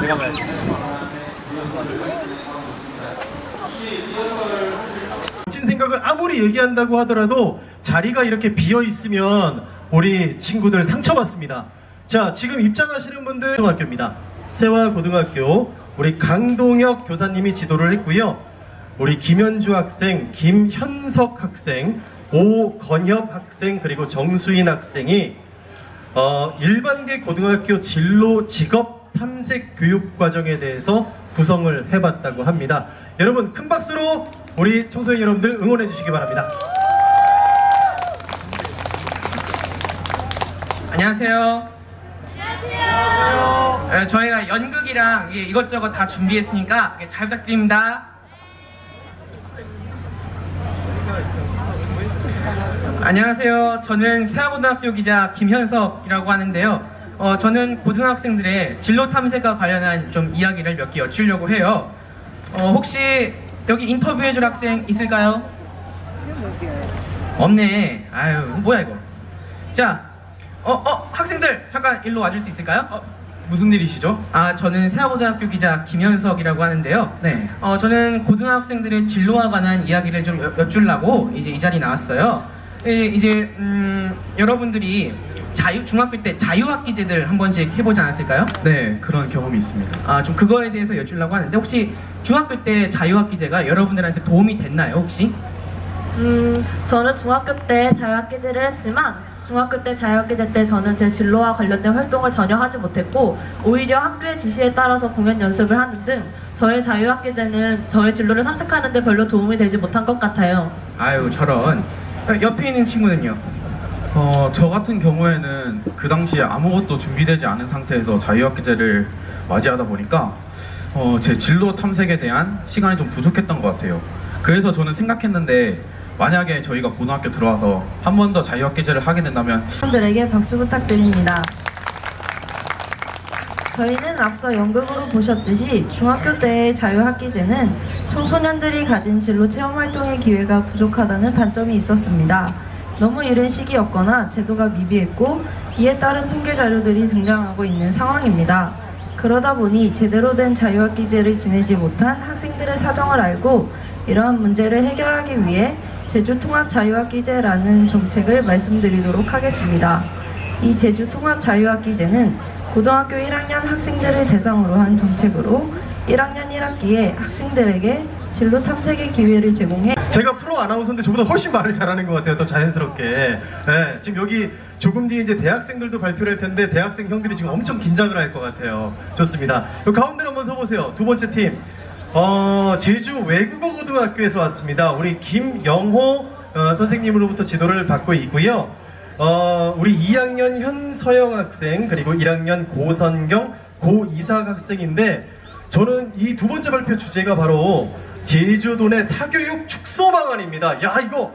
내가 봐야지. 멋진 생각을 아무리 얘기한다고 하더라도 자리가 이렇게 비어 있으면 우리 친구들 상처받습니다. 자, 지금 입장하시는 분들 고등학교입니다. 세화고등학교 우리 강동혁 교사님이 지도를 했고요. 우리 김현주 학생, 김현석 학생, 오건협 학생 그리고 정수인 학생이 일반계 고등학교 진로 직업 탐색 교육 과정에 대해서 구성을 해봤다고 합니다. 여러분 큰 박수로 우리 청소년 여러분들 응원해 주시기 바랍니다. 안녕하세요. 안녕하세요. 저희가 연극이랑 이것저것 다 준비했으니까 잘 부탁드립니다. 안녕하세요. 저는 세화고등학교 기자 김현석이라고 하는데요. 저는 고등학생들의 진로 탐색과 관련한 좀 이야기를 몇 개 여쭈려고 해요. 혹시 여기 인터뷰해줄 학생 있을까요? 없네. 아유, 뭐야 이거. 자, 학생들 잠깐 일로 와줄 수 있을까요? 무슨 일이시죠? 저는 세화고등학교 기자 김현석이라고 하는데요. 네. 저는 고등학생들의 진로와 관한 이야기를 좀 여쭈려고 이제 이 자리에 나왔어요. 이제 여러분들이 중학교 때 자유학기제들 한 번씩 해보지 않았을까요? 네, 그런 경험이 있습니다. 좀 그거에 대해서 여쭈려고 하는데 혹시 중학교 때 자유학기제가 여러분들한테 도움이 됐나요, 혹시? 저는 중학교 때 자유학기제를 했지만 중학교 때 자유학기제 때 저는 제 진로와 관련된 활동을 전혀 하지 못했고 오히려 학교의 지시에 따라서 공연 연습을 하는 등 저의 자유학기제는 저의 진로를 탐색하는 데 별로 도움이 되지 못한 것 같아요. 아유, 저런. 옆에 있는 친구는요? 저 같은 경우에는 그 당시에 아무것도 준비되지 않은 상태에서 자유학기제를 맞이하다 보니까 제 진로 탐색에 대한 시간이 좀 부족했던 것 같아요. 그래서 저는 생각했는데 만약에 저희가 고등학교 들어와서 한 번 더 자유학기제를 하게 된다면 분들에게 박수 부탁드립니다. 저희는 앞서 연극으로 보셨듯이 중학교 때의 자유학기제는 청소년들이 가진 진로 체험 활동의 기회가 부족하다는 단점이 있었습니다. 너무 이른 시기였거나 제도가 미비했고 이에 따른 통계 자료들이 등장하고 있는 상황입니다. 그러다 보니 제대로 된 자유학기제를 지내지 못한 학생들의 사정을 알고 이러한 문제를 해결하기 위해 제주통합자유학기제라는 정책을 말씀드리도록 하겠습니다. 이 제주통합자유학기제는 고등학교 1학년 학생들을 대상으로 한 정책으로 1학년 1학기에 학생들에게 진로 탐색의 기회를 제공해 제가 프로 아나운서인데 저보다 훨씬 말을 잘하는 것 같아요. 더 자연스럽게. 네, 지금 여기 조금 뒤에 이제 대학생들도 발표를 할 텐데 대학생 형들이 지금 엄청 긴장을 할 것 같아요. 좋습니다. 여기 가운데로 한번 서보세요. 두 번째 팀. 제주 외국어고등학교에서 왔습니다. 우리 김영호 선생님으로부터 지도를 받고 있고요. 우리 2학년 현서영 학생 그리고 1학년 고선경, 고이삭 학생인데 저는 이 두 번째 발표 주제가 바로 제주도 내 사교육 축소 방안입니다. 야, 이거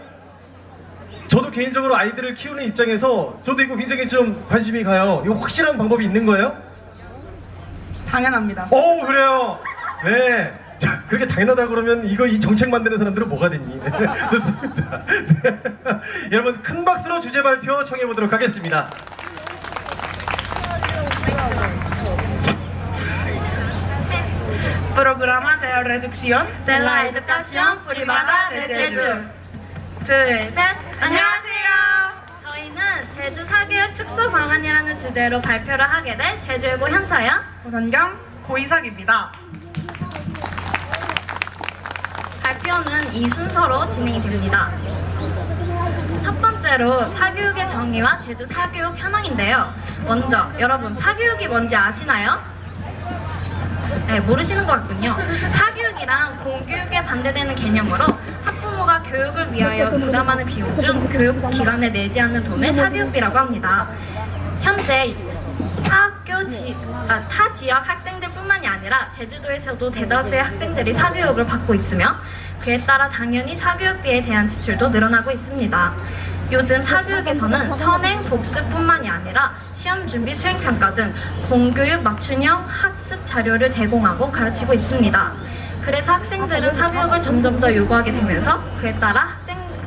저도 개인적으로 아이들을 키우는 입장에서 저도 이거 굉장히 좀 관심이 가요. 이거 확실한 방법이 있는 거예요? 당연합니다. 오, 그래요. 네. 자, 그렇게 당연하다 그러면 이 정책 만드는 사람들은 뭐가 됐니? 네, 좋습니다. 네. 여러분 큰 박수로 주제 발표 청해 보도록 하겠습니다. Programa de reducción de la educación privada de Jeju. 둘, 셋. 안녕하세요. 저희는 제주 사교육 축소 방안이라는 주제로 발표를 하게 될 제주외고 현서영, 고선경, 고이삭입니다. 발표는 이 순서로 진행이 됩니다. 첫 번째로 사교육의 정의와 제주 사교육 현황인데요. 먼저 여러분 사교육이 뭔지 아시나요? 네, 모르시는 것 같군요. 사교육이란 공교육에 반대되는 개념으로 학부모가 교육을 위하여 부담하는 비용 중 교육기관에 내지 않는 돈을 사교육비라고 합니다. 현재 타 지역 학생들뿐만이 아니라 제주도에서도 대다수의 학생들이 사교육을 받고 있으며 그에 따라 당연히 사교육비에 대한 지출도 늘어나고 있습니다. 요즘 사교육에서는 선행, 복습뿐만이 아니라 시험 준비, 수행평가 등 공교육 맞춤형 학습 자료를 제공하고 가르치고 있습니다. 그래서 학생들은 사교육을 점점 더 요구하게 되면서 그에 따라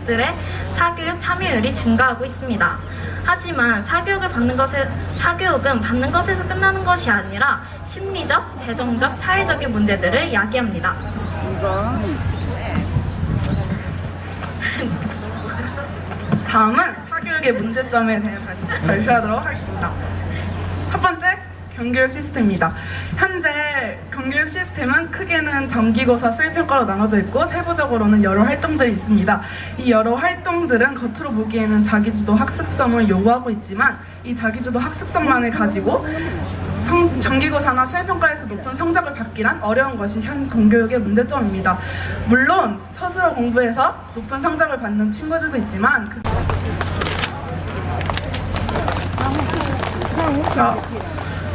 학생들의 사교육 참여율이 증가하고 있습니다. 하지만 사교육은 받는 것에서 끝나는 것이 아니라 심리적, 재정적, 사회적인 문제들을 야기합니다. 다음은 사교육의 문제점에 대해 발표하도록 하겠습니다. 첫 번째, 경교육 시스템입니다. 현재 경교육 시스템은 크게는 정기고사 수행평가로 나눠져 있고 세부적으로는 여러 활동들이 있습니다. 이 여러 활동들은 겉으로 보기에는 자기주도 학습성을 요구하고 있지만 이 자기주도 학습성만을 가지고 정기고사나 수행평가에서 높은 성적을 받기란 어려운 것이 현 공교육의 문제점입니다. 물론 스스로 공부해서 높은 성적을 받는 친구들도 있지만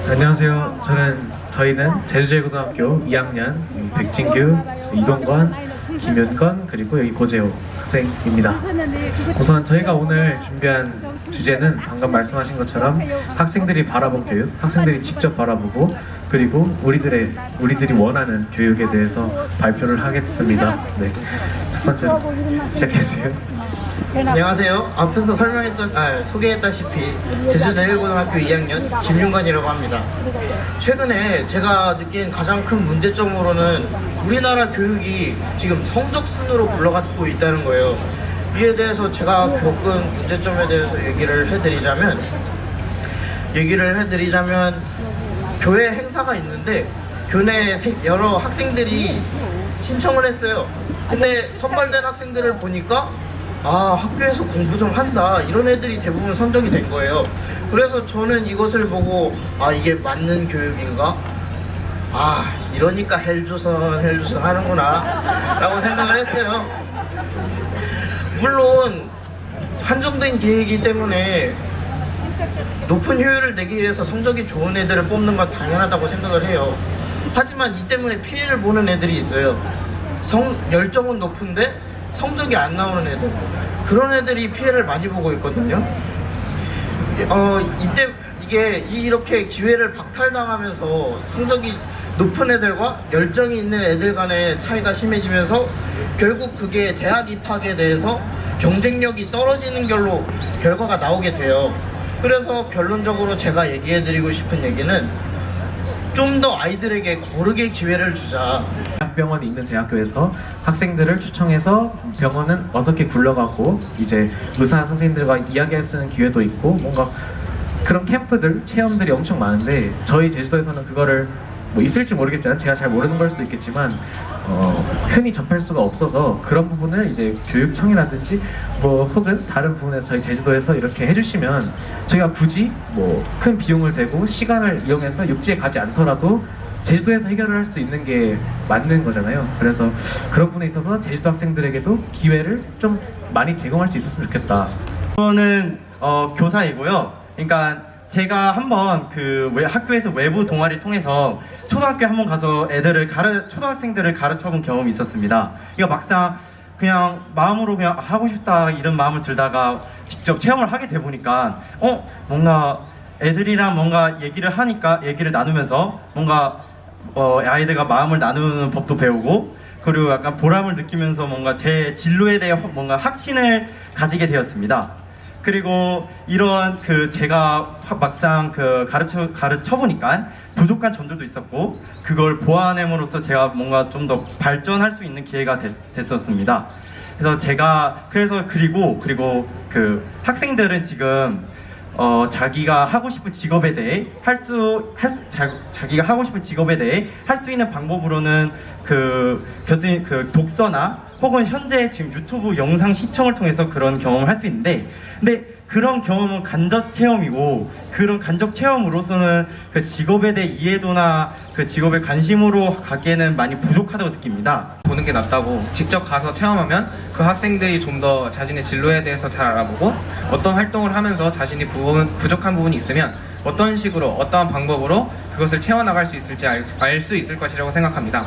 안녕하세요. 저희는 제주제고등학교 2학년 백진규, 이동건, 김윤건 그리고 여기 고재호 학생입니다. 우선 저희가 오늘 준비한 주제는 방금 말씀하신 것처럼 학생들이 바라본 교육, 학생들이 직접 바라보고 그리고 우리들이 원하는 교육에 대해서 발표를 하겠습니다. 네, 첫 번째로 시작해주세요. 안녕하세요. 앞에서 소개했다시피 제주제일고등학교 2학년 김윤관이라고 합니다. 최근에 제가 느낀 가장 큰 문제점으로는 우리나라 교육이 지금 성적순으로 굴러가고 있다는 거예요. 이에 대해서 제가 겪은 문제점에 대해서 얘기를 해드리자면 교회 행사가 있는데 교내 여러 학생들이 신청을 했어요. 근데 선발된 학생들을 보니까 학교에서 공부 좀 한다 이런 애들이 대부분 선정이 된 거예요. 그래서 저는 이것을 보고 이게 맞는 교육인가? 이러니까 헬조선 하는구나 라고 생각을 했어요. 물론 한정된 기회이기 때문에 높은 효율을 내기 위해서 성적이 좋은 애들을 뽑는 건 당연하다고 생각을 해요. 하지만 이 때문에 피해를 보는 애들이 있어요. 열정은 높은데 성적이 안 나오는 애들, 그런 애들이 피해를 많이 보고 있거든요. 이렇게 기회를 박탈당하면서 성적이 높은 애들과 열정이 있는 애들 간의 차이가 심해지면서 결국 그게 대학 입학에 대해서 경쟁력이 떨어지는 결과가 나오게 돼요. 그래서 결론적으로 제가 얘기해드리고 싶은 얘기는 좀 더 아이들에게 고르게 기회를 주자. 대학병원이 있는 대학교에서 학생들을 초청해서 병원은 어떻게 굴러가고 이제 의사 선생님들과 이야기할 수 있는 기회도 있고 뭔가 그런 캠프들, 체험들이 엄청 많은데 저희 제주도에서는 그거를 있을지 모르겠지만 제가 잘 모르는 걸 수도 있겠지만 흔히 접할 수가 없어서 그런 부분을 이제 교육청이라든지 혹은 다른 부분에서 저희 제주도에서 이렇게 해주시면 저희가 굳이 큰 비용을 대고 시간을 이용해서 육지에 가지 않더라도 제주도에서 해결을 할 수 있는 게 맞는 거잖아요. 그래서 그런 부분에 있어서 제주도 학생들에게도 기회를 좀 많이 제공할 수 있었으면 좋겠다. 저는 교사이고요. 그러니까 제가 한번 학교에서 외부 동아리 통해서 초등학교에 한번 가서 초등학생들을 가르쳐본 경험이 있었습니다. 이거 막상 그냥 마음으로 그냥 하고 싶다 이런 마음을 들다가 직접 체험을 하게 돼 보니까 뭔가 애들이랑 뭔가 얘기를 나누면서 뭔가 아이들과 마음을 나누는 법도 배우고 그리고 약간 보람을 느끼면서 뭔가 제 진로에 대해 뭔가 확신을 가지게 되었습니다. 그리고 이런 제가 막상 가르쳐 보니까 부족한 점들도 있었고 그걸 보완함으로써 제가 뭔가 좀 더 발전할 수 있는 기회가 됐었습니다. 그래서 그리고 학생들은 지금 자기가 하고 싶은 직업에 대해 자기가 하고 싶은 직업에 대해 할 수 있는 방법으로는 독서나 혹은 현재 지금 유튜브 영상 시청을 통해서 그런 경험을 할 수 있는데 근데 그런 경험은 간접 체험이고 그런 간접 체험으로서는 그 직업에 대해 이해도나 그 직업에 관심으로 가기에는 많이 부족하다고 느낍니다. 보는 게 낫다고 직접 가서 체험하면 그 학생들이 좀 더 자신의 진로에 대해서 잘 알아보고 어떤 활동을 하면서 자신이 부족한 부분이 있으면 어떤 식으로 어떠한 방법으로 그것을 채워나갈 수 있을지 알 수 있을 것이라고 생각합니다.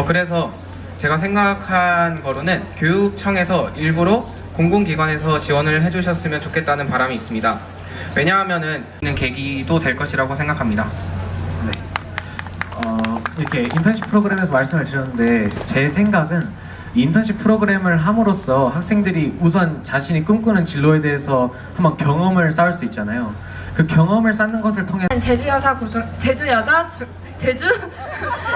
그래서 제가 생각한 거로는 교육청에서 일부러 공공기관에서 지원을 해주셨으면 좋겠다는 바람이 있습니다. 왜냐하면은 계기도 될 것이라고 생각합니다. 네. 이렇게 인턴십 프로그램에서 말씀을 드렸는데 제 생각은 이 인턴십 프로그램을 함으로써 학생들이 우선 자신이 꿈꾸는 진로에 대해서 한번 경험을 쌓을 수 있잖아요. 그 경험을 쌓는 것을 통해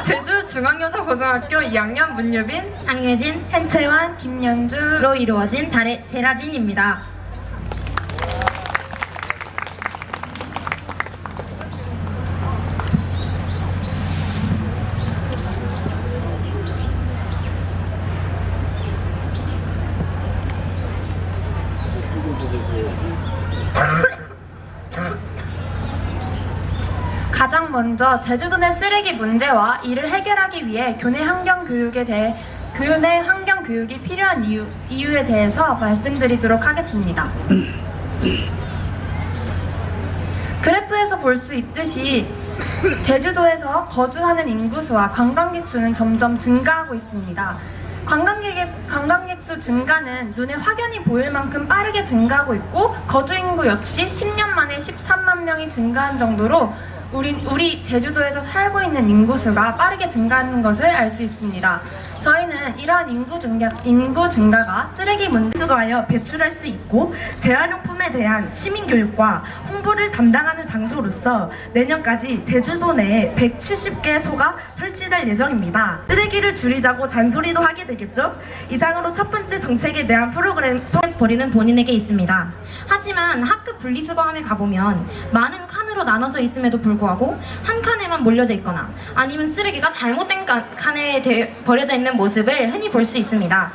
제주중앙여자고등학교 2학년 문유빈, 장유진, hen채환, 김영주로 이루어진 제라진입니다. 가장 먼저 제주도 내 쓰레기 문제와 이를 해결하기 위해 교내 환경 교육이 필요한 이유에 대해서 말씀드리도록 하겠습니다. 그래프에서 볼 수 있듯이 제주도에서 거주하는 인구수와 관광객 수는 점점 증가하고 있습니다. 관광객 수 증가는 눈에 확연히 보일 만큼 빠르게 증가하고 있고 거주 인구 역시 10년 만에 13만 명이 증가한 정도로 우리 제주도에서 살고 있는 인구수가 빠르게 증가하는 것을 알 수 있습니다. 저희는 이러한 인구 증가가 쓰레기 문제가 하여 배출할 수 있고 재활용품에 대한 시민교육과 홍보를 담당하는 장소로서 내년까지 제주도 내에 170개소가 설치될 예정입니다. 쓰레기를 줄이자고 잔소리도 하게 되겠죠? 이상으로 첫 번째 정책에 대한 프로그램 버리는 본인에게 있습니다. 하지만 학급 분리수거함에 가보면 많은 칸으로 나눠져 있음에도 불구하고 한 칸에만 몰려져 있거나 아니면 쓰레기가 잘못된 칸에 버려져 있는 모습을 흔히 볼 수 있습니다.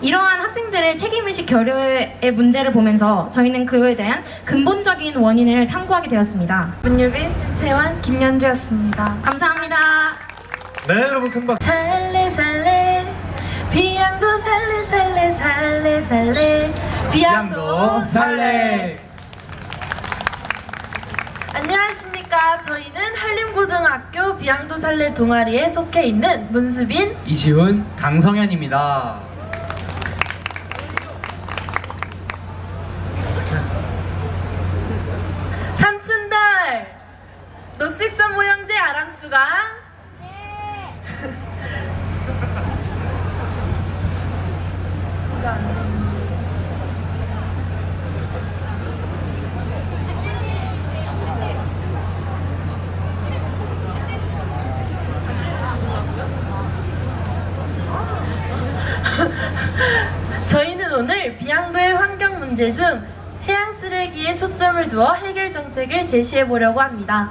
이러한 학생들의 책임의식 결여의 문제를 보면서 저희는 그에 대한 근본적인 원인을 탐구하게 되었습니다. 문유빈, hen채환, 김연주였습니다. 감사합니다. 네, 여러분 큰 박수. 살래 비양도 살래 비양도 살래. 안녕하십니까. 저희는 한림고등학교 비양도 살래 동아리에 속해 있는 문수빈, 이시훈, 강성현입니다. 삼촌들 녹색선 모형제 아랑수가 저희는 오늘 비양도의 환경 문제 중 해양 쓰레기에 초점을 두어 해결 정책을 제시해 보려고 합니다.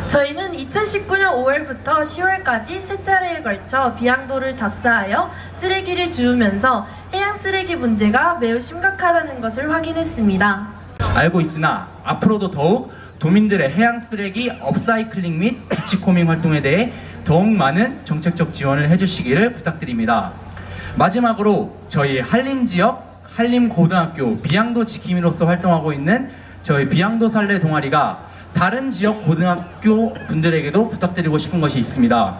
저희는 2019년 5월부터 10월까지 세 차례에 걸쳐 비양도를 답사하여 쓰레기를 주우면서 해양 쓰레기 문제가 매우 심각하다는 것을 확인했습니다. 알고 있으나 앞으로도 더욱 도민들의 해양 쓰레기 업사이클링 및 비치코밍 활동에 대해 더욱 많은 정책적 지원을 해주시기를 부탁드립니다. 마지막으로 저희 한림지역 한림고등학교 비양도 지킴이로서 활동하고 있는 저희 비양도 살래 동아리가 다른 지역 고등학교 분들에게도 부탁드리고 싶은 것이 있습니다.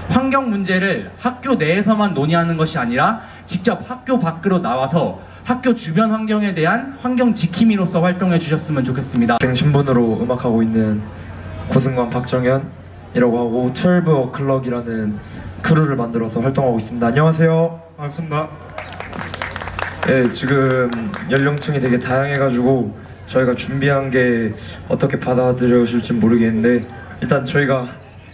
환경 문제를 학교 내에서만 논의하는 것이 아니라 직접 학교 밖으로 나와서 학교 주변 환경에 대한 환경 지킴이로서 활동해 주셨으면 좋겠습니다. 신분으로 음악하고 있는 고승관 박정현이라고 하고 12 클럭이라는 크루를 만들어서 활동하고 있습니다. 안녕하세요. 반갑습니다. 네, 지금 연령층이 되게 다양해가지고 저희가 준비한 게 어떻게 받아들여질지 모르겠는데 일단 저희가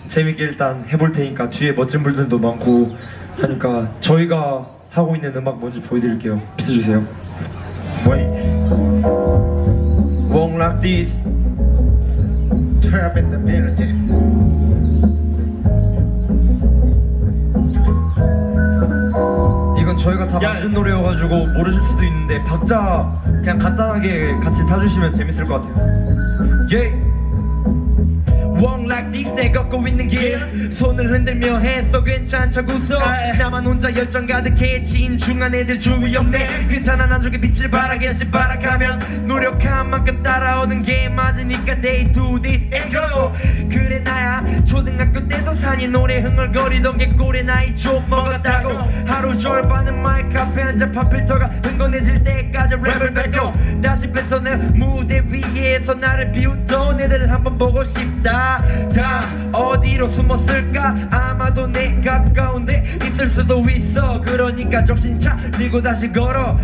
재밌게 일단 해볼 테니까 뒤에 멋진 분들도 많고 하니까 저희가 하고 있는 음악 뭔지 보여드릴게요. 비춰주세요. Won't like this. Trap in the building. 이건 저희가 다 만든 노래여가지고 모르실 수도 있는데 박자 그냥 간단하게 같이 타주시면 재밌을 것 같아요. Yeah. Walk like this 내 걷고 있는 길 손을 흔들며 했어 괜찮자고 웃어 나만 혼자 열정 가득해 진중한 애들 주위 없네 괜찮아 나중에 빛을 발하겠지 발악하면 노력한 만큼 따라오는 게 맞으니까 they do this and go 그래 나야 초등학교 때도 산이 노래 흥얼거리던 게 꼴에 나이 좀 먹었다고 하루 절반은 마이크 앞에 앉아 팝필터가 흥건해질 때까지 랩을 뱉고 다시 뱉어내 무대 위에서 나를 비웃던 애들 한번 보고 싶다 다 어디로 숨었을까 아마도 나도 내 가까운데 있을 수도 있어. 그러니까 정신 차리고 다시 걸어.